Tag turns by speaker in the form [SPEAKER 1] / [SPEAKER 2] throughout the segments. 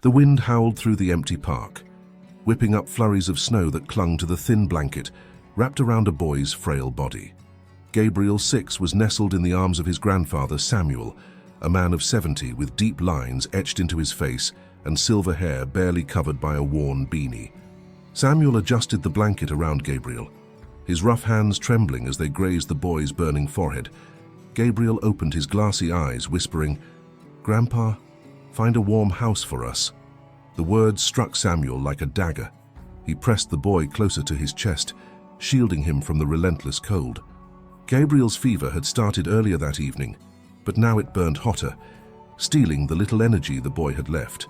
[SPEAKER 1] The wind howled through the empty park, whipping up flurries of snow that clung to the thin blanket wrapped around a boy's frail body. Gabriel, 6, was nestled in the arms of his grandfather, Samuel, a man of 70 with deep lines etched into his face and silver hair barely covered by a worn beanie. Samuel adjusted the blanket around Gabriel, his rough hands trembling as they grazed the boy's burning forehead. Gabriel opened his glassy eyes, whispering, "Grandpa, find a warm house for us." The words struck Samuel like a dagger. He pressed the boy closer to his chest, shielding him from the relentless cold. Gabriel's fever had started earlier that evening, but now it burned hotter, stealing the little energy the boy had left.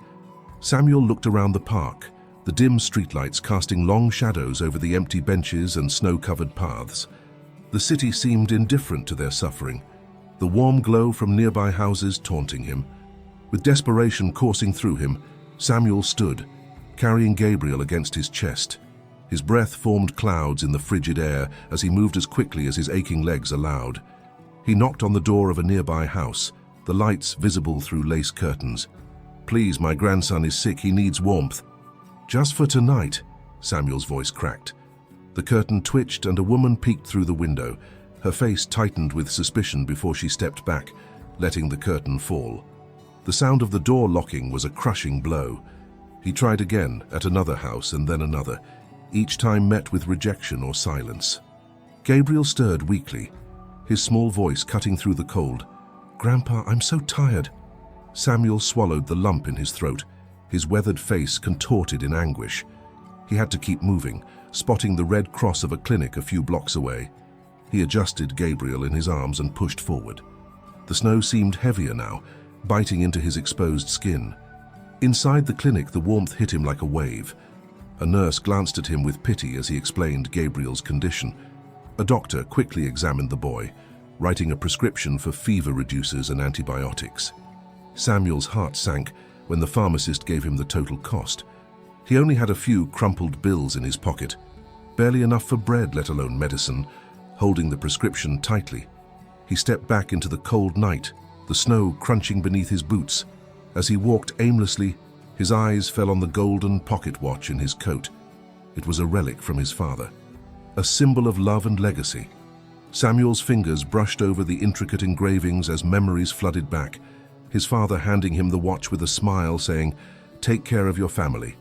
[SPEAKER 1] Samuel looked around the park, the dim streetlights casting long shadows over the empty benches and snow-covered paths. The city seemed indifferent to their suffering, the warm glow from nearby houses taunting him. With desperation coursing through him, Samuel stood, carrying Gabriel against his chest. His breath formed clouds in the frigid air as he moved as quickly as his aching legs allowed. He knocked on the door of a nearby house, the lights visible through lace curtains. "Please, my grandson is sick, he needs warmth." "Just for tonight," Samuel's voice cracked. The curtain twitched and a woman peeked through the window. Her face tightened with suspicion before she stepped back, letting the curtain fall. The sound of the door locking was a crushing blow. He tried again at another house and then another, each time met with rejection or silence. Gabriel stirred weakly, his small voice cutting through the cold. "Grandpa, I'm so tired." Samuel swallowed the lump in his throat, his weathered face contorted in anguish. He had to keep moving, spotting the red cross of a clinic a few blocks away. He adjusted Gabriel in his arms and pushed forward. The snow seemed heavier now, biting into his exposed skin. Inside the clinic, the warmth hit him like a wave. A nurse glanced at him with pity as he explained Gabriel's condition. A doctor quickly examined the boy, writing a prescription for fever reducers and antibiotics. Samuel's heart sank when the pharmacist gave him the total cost. He only had a few crumpled bills in his pocket, barely enough for bread, let alone medicine. Holding the prescription tightly, he stepped back into the cold night, the snow crunching beneath his boots. As he walked aimlessly, his eyes fell on the golden pocket watch in his coat. It was a relic from his father, a symbol of love and legacy. Samuel's fingers brushed over the intricate engravings as memories flooded back, his father handing him the watch with a smile, saying, "Take care of your family."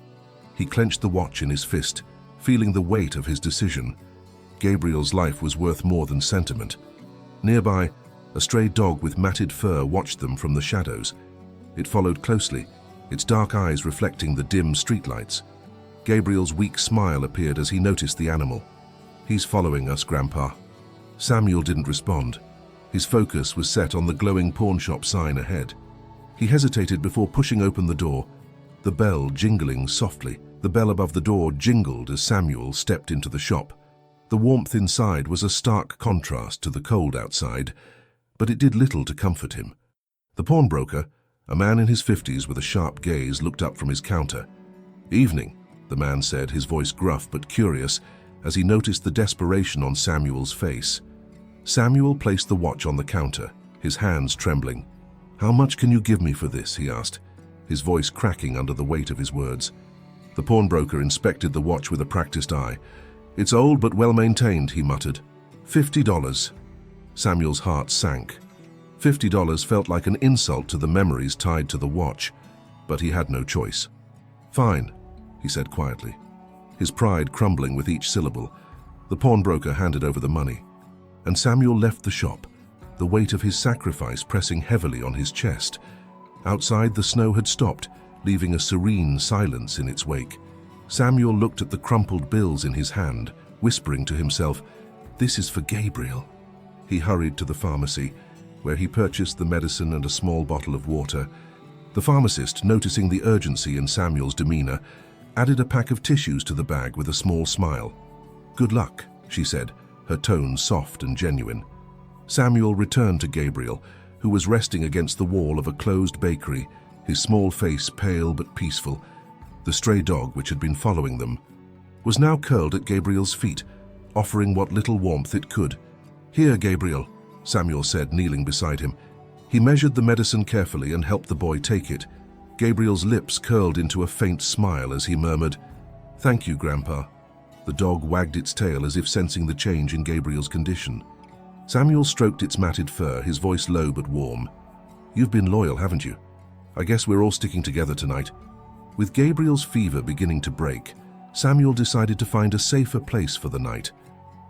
[SPEAKER 1] He clenched the watch in his fist, feeling the weight of his decision. Gabriel's life was worth more than sentiment. Nearby, a stray dog with matted fur watched them from the shadows. It followed closely, its dark eyes reflecting the dim streetlights. Gabriel's weak smile appeared as he noticed the animal. "He's following us, Grandpa." Samuel didn't respond. His focus was set on the glowing pawnshop sign ahead. He hesitated before pushing open the door, the bell jingling softly. The bell above the door jingled as Samuel stepped into the shop. The warmth inside was a stark contrast to the cold outside, but it did little to comfort him. The pawnbroker, a man in his 50s with a sharp gaze, looked up from his counter. "Evening," the man said, his voice gruff but curious, as he noticed the desperation on Samuel's face. Samuel placed the watch on the counter, his hands trembling. "How much can you give me for this?" he asked, his voice cracking under the weight of his words. The pawnbroker inspected the watch with a practiced eye. "It's old but well-maintained," he muttered. $50. Samuel's heart sank. $50 felt like an insult to the memories tied to the watch, but he had no choice. "Fine," he said quietly, his pride crumbling with each syllable. The pawnbroker handed over the money, and Samuel left the shop, the weight of his sacrifice pressing heavily on his chest. Outside, the snow had stopped, leaving a serene silence in its wake. Samuel looked at the crumpled bills in his hand, whispering to himself, "This is for Gabriel." He hurried to the pharmacy, where he purchased the medicine and a small bottle of water. The pharmacist, noticing the urgency in Samuel's demeanor, added a pack of tissues to the bag with a small smile. "Good luck," she said, her tone soft and genuine. Samuel returned to Gabriel, who was resting against the wall of a closed bakery, his small face pale but peaceful. The stray dog, which had been following them, was now curled at Gabriel's feet, offering what little warmth it could. "Here, Gabriel," Samuel said, kneeling beside him. He measured the medicine carefully and helped the boy take it. Gabriel's lips curled into a faint smile as he murmured, "Thank you, Grandpa." The dog wagged its tail as if sensing the change in Gabriel's condition. Samuel stroked its matted fur, his voice low but warm. "You've been loyal, haven't you? I guess we're all sticking together tonight." With Gabriel's fever beginning to break, Samuel decided to find a safer place for the night.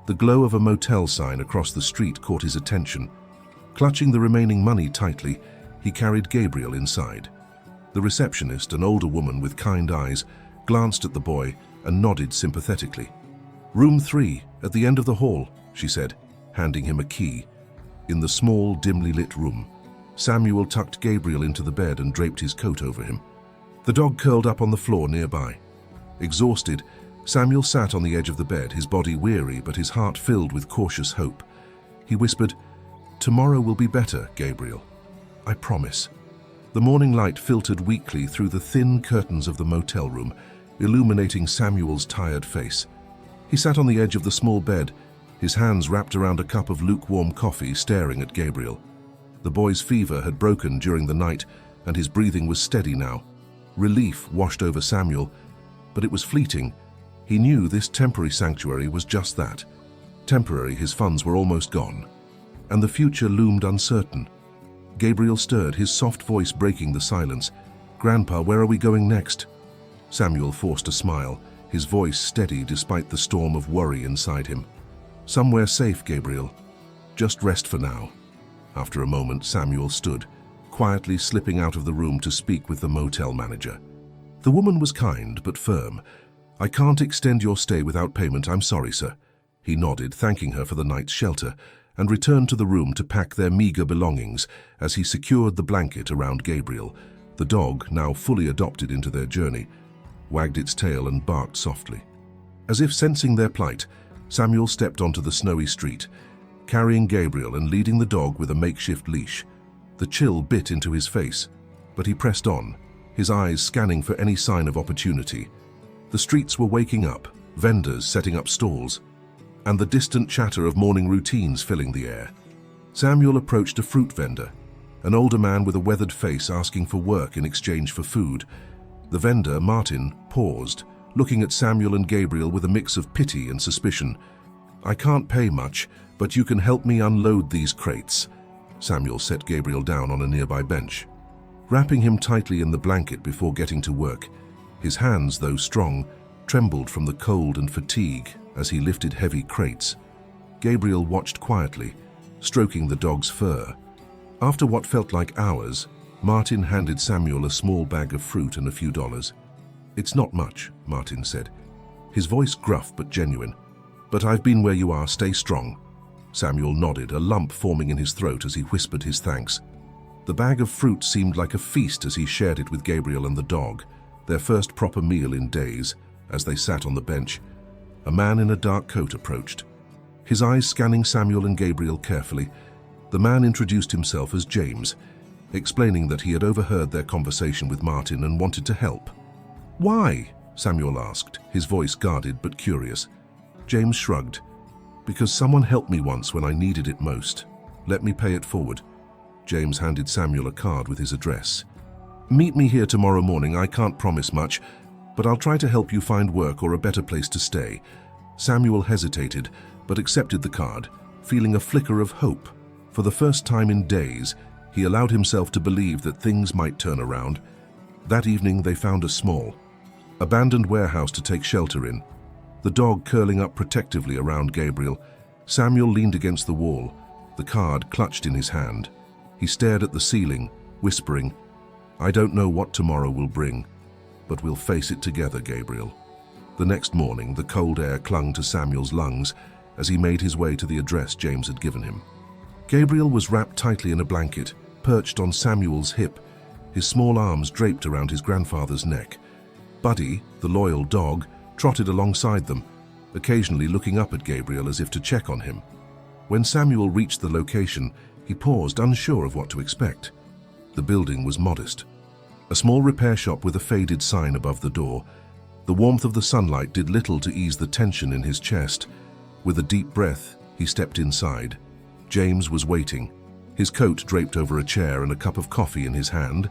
[SPEAKER 1] The glow of a motel sign across the street caught his attention. Clutching the remaining money tightly, he carried Gabriel inside. The receptionist, an older woman with kind eyes, glanced at the boy and nodded sympathetically. "Room 3, at the end of the hall," she said, handing him a key. In the small, dimly lit room, Samuel tucked Gabriel into the bed and draped his coat over him. The dog curled up on the floor nearby. Exhausted, Samuel sat on the edge of the bed, his body weary but his heart filled with cautious hope. He whispered, "Tomorrow will be better, Gabriel. I promise." The morning light filtered weakly through the thin curtains of the motel room, illuminating Samuel's tired face. He sat on the edge of the small bed, his hands wrapped around a cup of lukewarm coffee, staring at Gabriel. The boy's fever had broken during the night, and his breathing was steady now. Relief washed over Samuel, but it was fleeting. He knew this temporary sanctuary was just that. Temporary, his funds were almost gone, and the future loomed uncertain. Gabriel stirred, his soft voice breaking the silence. "Grandpa, where are we going next?" Samuel forced a smile, his voice steady despite the storm of worry inside him. "Somewhere safe, Gabriel. Just rest for now." After a moment, Samuel stood, quietly slipping out of the room to speak with the motel manager. The woman was kind but firm. "I can't extend your stay without payment, I'm sorry, sir." He nodded, thanking her for the night's shelter, and returned to the room to pack their meager belongings as he secured the blanket around Gabriel. The dog, now fully adopted into their journey, wagged its tail and barked softly. As if sensing their plight, Samuel stepped onto the snowy street, carrying Gabriel and leading the dog with a makeshift leash. The chill bit into his face, but he pressed on, his eyes scanning for any sign of opportunity. The streets were waking up, vendors setting up stalls, and the distant chatter of morning routines filling the air. Samuel approached a fruit vendor, an older man with a weathered face asking for work in exchange for food. The vendor, Martin, paused, looking at Samuel and Gabriel with a mix of pity and suspicion. "I can't pay much, but you can help me unload these crates." Samuel set Gabriel down on a nearby bench, wrapping him tightly in the blanket before getting to work. His hands, though strong, trembled from the cold and fatigue as he lifted heavy crates. Gabriel watched quietly, stroking the dog's fur. After what felt like hours, Martin handed Samuel a small bag of fruit and a few dollars. "It's not much," Martin said, his voice gruff but genuine. "But I've been where you are, stay strong." Samuel nodded, a lump forming in his throat as he whispered his thanks. The bag of fruit seemed like a feast as he shared it with Gabriel and the dog, their first proper meal in days. As they sat on the bench, a man in a dark coat approached, his eyes scanning Samuel and Gabriel carefully. The man introduced himself as James, explaining that he had overheard their conversation with Martin and wanted to help. "Why?" Samuel asked, his voice guarded but curious. James shrugged. "Because someone helped me once when I needed it most. Let me pay it forward." James handed Samuel a card with his address. "Meet me here tomorrow morning. I can't promise much, but I'll try to help you find work or a better place to stay." Samuel hesitated, but accepted the card, feeling a flicker of hope. For the first time in days, he allowed himself to believe that things might turn around. That evening they found a small, abandoned warehouse to take shelter in, the dog curling up protectively around Gabriel. Samuel leaned against the wall, the card clutched in his hand. He stared at the ceiling, whispering, "I don't know what tomorrow will bring, but we'll face it together, Gabriel." The next morning, the cold air clung to Samuel's lungs as he made his way to the address James had given him. Gabriel was wrapped tightly in a blanket, perched on Samuel's hip, his small arms draped around his grandfather's neck. Buddy, the loyal dog, trotted alongside them, occasionally looking up at Gabriel as if to check on him. When Samuel reached the location, he paused, unsure of what to expect. The building was modest. A small repair shop with a faded sign above the door. The warmth of the sunlight did little to ease the tension in his chest. With a deep breath, he stepped inside. James was waiting, his coat draped over a chair and a cup of coffee in his hand.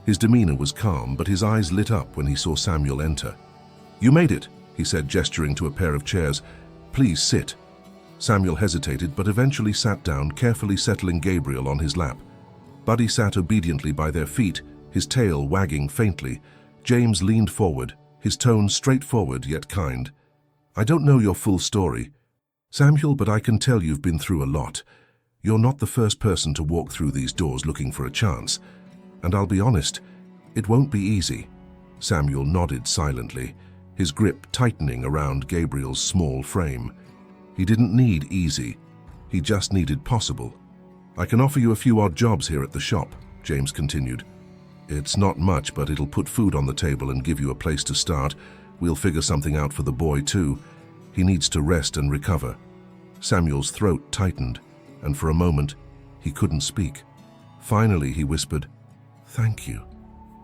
[SPEAKER 1] His demeanor was calm, but his eyes lit up when he saw Samuel enter. "You made it," he said, gesturing to a pair of chairs. "Please sit." Samuel hesitated, but eventually sat down, carefully settling Gabriel on his lap. Buddy sat obediently by their feet, his tail wagging faintly. James leaned forward, his tone straightforward yet kind. "I don't know your full story, Samuel, but I can tell you've been through a lot. You're not the first person to walk through these doors looking for a chance. And I'll be honest, it won't be easy." Samuel nodded silently, his grip tightening around Gabriel's small frame. He didn't need easy, he just needed possible. "I can offer you a few odd jobs here at the shop," James continued. "It's not much, but it'll put food on the table and give you a place to start. We'll figure something out for the boy too. He needs to rest and recover." Samuel's throat tightened, and for a moment, he couldn't speak. Finally, he whispered, "Thank you.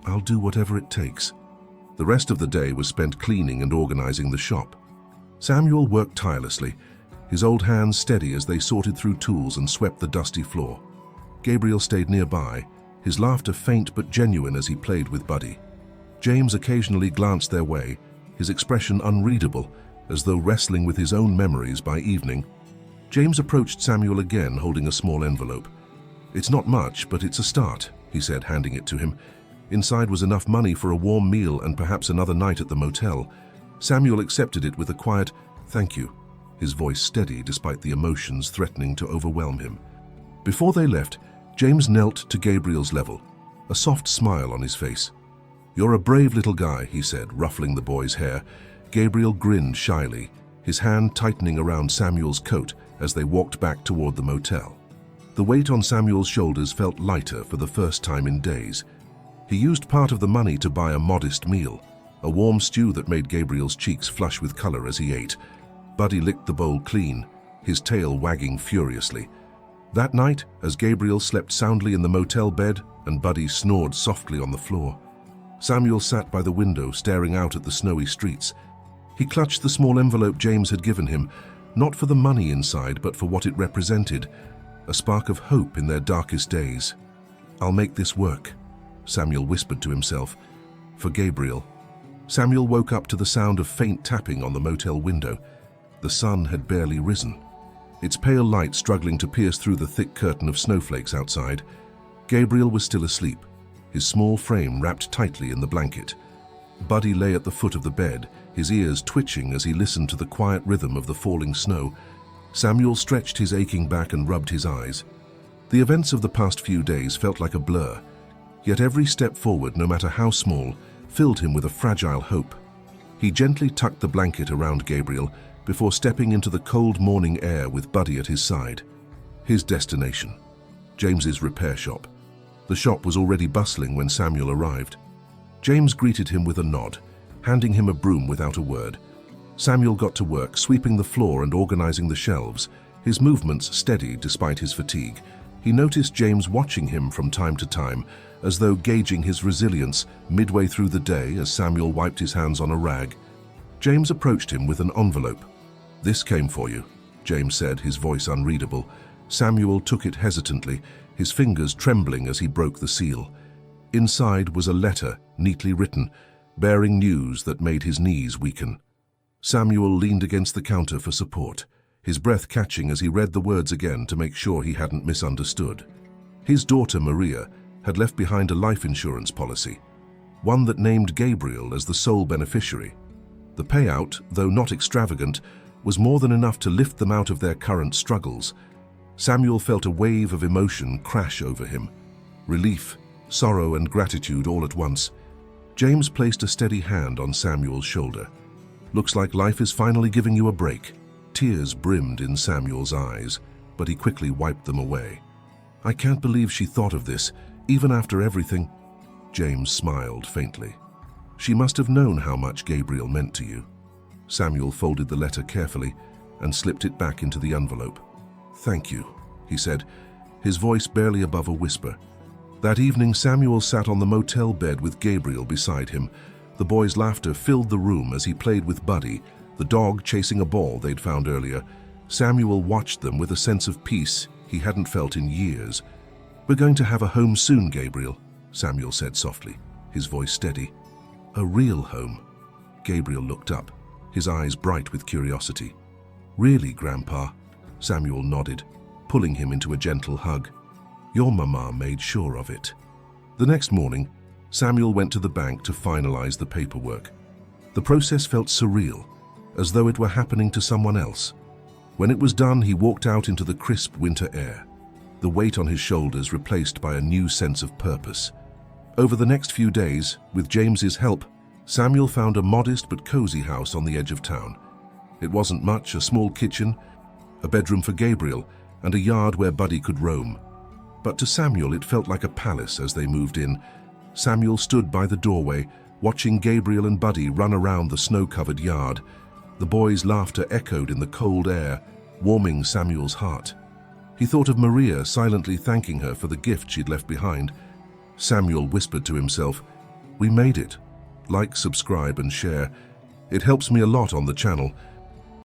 [SPEAKER 1] I'll do whatever it takes." The rest of the day was spent cleaning and organizing the shop. Samuel worked tirelessly, his old hands steady as they sorted through tools and swept the dusty floor. Gabriel stayed nearby, his laughter faint but genuine as he played with Buddy. James occasionally glanced their way, his expression unreadable, as though wrestling with his own memories. By evening, James approached Samuel again, holding a small envelope. "It's not much, but it's a start," he said, handing it to him. Inside was enough money for a warm meal and perhaps another night at the motel. Samuel accepted it with a quiet, "Thank you," his voice steady despite the emotions threatening to overwhelm him. Before they left, James knelt to Gabriel's level, a soft smile on his face. "You're a brave little guy," he said, ruffling the boy's hair. Gabriel grinned shyly, his hand tightening around Samuel's coat as they walked back toward the motel. The weight on Samuel's shoulders felt lighter for the first time in days. He used part of the money to buy a modest meal, a warm stew that made Gabriel's cheeks flush with color as he ate. Buddy licked the bowl clean, his tail wagging furiously. That night, as Gabriel slept soundly in the motel bed and Buddy snored softly on the floor, Samuel sat by the window staring out at the snowy streets. He clutched the small envelope James had given him, not for the money inside, but for what it represented, a spark of hope in their darkest days. "I'll make this work," Samuel whispered to himself. For Gabriel. Samuel woke up to the sound of faint tapping on the motel window. The sun had barely risen, its pale light struggling to pierce through the thick curtain of snowflakes outside. Gabriel was still asleep, his small frame wrapped tightly in the blanket. Buddy lay at the foot of the bed, his ears twitching as he listened to the quiet rhythm of the falling snow. Samuel stretched his aching back and rubbed his eyes. The events of the past few days felt like a blur, yet every step forward, no matter how small, filled him with a fragile hope. He gently tucked the blanket around Gabriel before stepping into the cold morning air with Buddy at his side. His destination, James's repair shop. The shop was already bustling when Samuel arrived. James greeted him with a nod, handing him a broom without a word. Samuel got to work, sweeping the floor and organizing the shelves, his movements steady despite his fatigue. He noticed James watching him from time to time, as though gauging his resilience midway through the day as Samuel wiped his hands on a rag. James approached him with an envelope. "This came for you," James said, his voice unreadable. Samuel took it hesitantly, his fingers trembling as he broke the seal. Inside was a letter, neatly written, bearing news that made his knees weaken. Samuel leaned against the counter for support, his breath catching as he read the words again to make sure he hadn't misunderstood. His daughter, Maria, had left behind a life insurance policy, one that named Gabriel as the sole beneficiary. The payout, though not extravagant, was more than enough to lift them out of their current struggles. Samuel felt a wave of emotion crash over him. Relief, sorrow, and gratitude all at once. James placed a steady hand on Samuel's shoulder. "Looks like life is finally giving you a break." Tears brimmed in Samuel's eyes, but he quickly wiped them away. "I can't believe she thought of this, even after everything." James smiled faintly. "She must have known how much Gabriel meant to you." Samuel folded the letter carefully and slipped it back into the envelope. "Thank you," he said, his voice barely above a whisper. That evening, Samuel sat on the motel bed with Gabriel beside him. The boy's laughter filled the room as he played with Buddy, the dog chasing a ball they'd found earlier. Samuel watched them with a sense of peace he hadn't felt in years. "We're going to have a home soon, Gabriel," Samuel said softly, his voice steady. A real home. Gabriel looked up, his eyes bright with curiosity. Really, Grandpa? Samuel nodded, pulling him into a gentle hug. Your mama made sure of it. The next morning, Samuel went to the bank to finalize the paperwork. The process felt surreal, as though it were happening to someone else. When it was done, he walked out into the crisp winter air, the weight on his shoulders replaced by a new sense of purpose. Over the next few days, with James's help, Samuel found a modest but cozy house on the edge of town. It wasn't much, a small kitchen, a bedroom for Gabriel, and a yard where Buddy could roam. But to Samuel it felt like a palace as they moved in. Samuel stood by the doorway, watching Gabriel and Buddy run around the snow-covered yard. The boys' laughter echoed in the cold air, warming Samuel's heart. He thought of Maria silently thanking her for the gift she'd left behind. Samuel whispered to himself, "We made it. Like, subscribe, and share. It helps me a lot on the channel."